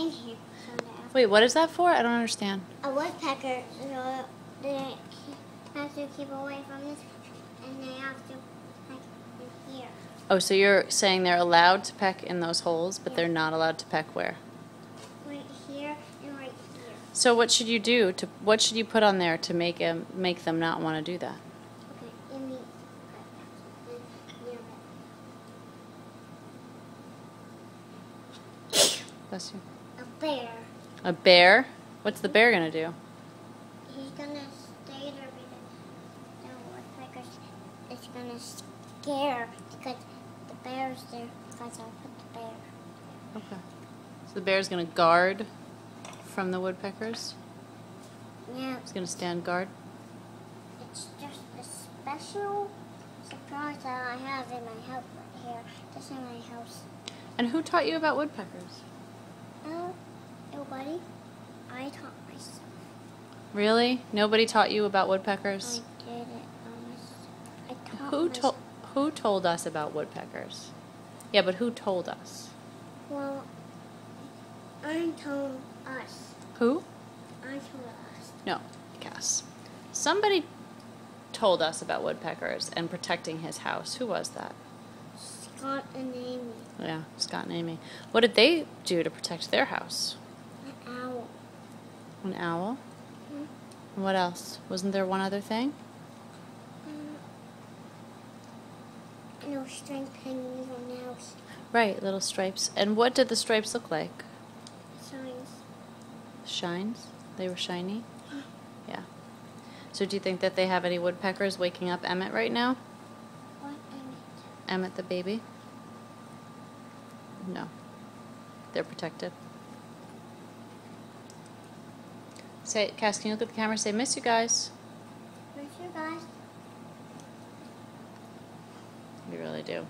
in here. So Wait, what is that for? I don't understand. a woodpecker, they have to keep away from this, and they have to peck in here. Oh, so you're saying they're allowed to peck in those holes, but Yeah. they're not allowed to peck where? Right here and right here. So what should you do to? What should you put on there to make them not want to do that? Okay, let me near Bless you. it. A bear. A bear? What's the bear gonna do? He's gonna stay there because the woodpecker is gonna scare because the bear's there because I put the bear. Okay. So the bear's gonna guard from the woodpeckers? Yeah, He's gonna stand guard? it's just a special surprise that I have in my house right here. This is my house. And who taught you about woodpeckers? Oh, nobody. I taught myself. Really? Nobody taught you about woodpeckers? I did it by myself. I taught Who myself. who told us about woodpeckers? Yeah, but who told us? Well, I told us. Who? I told us. No, Cass. Somebody told us about woodpeckers and protecting his house. Who was that? Scott and Amy. Yeah, Scott and Amy. What did they do to protect their house? An owl. An owl? Hmm? And what else? Wasn't there one other thing? No string hanging on the house. Right, little stripes. And what did the stripes look like? Signs. Shines? They were shiny? Yeah. So do you think that they have any woodpeckers waking up Emmett right now? What Emmett the baby? No. They're protected. Say, Cass, can you look at the camera and say, miss you guys? Miss you guys. We really do.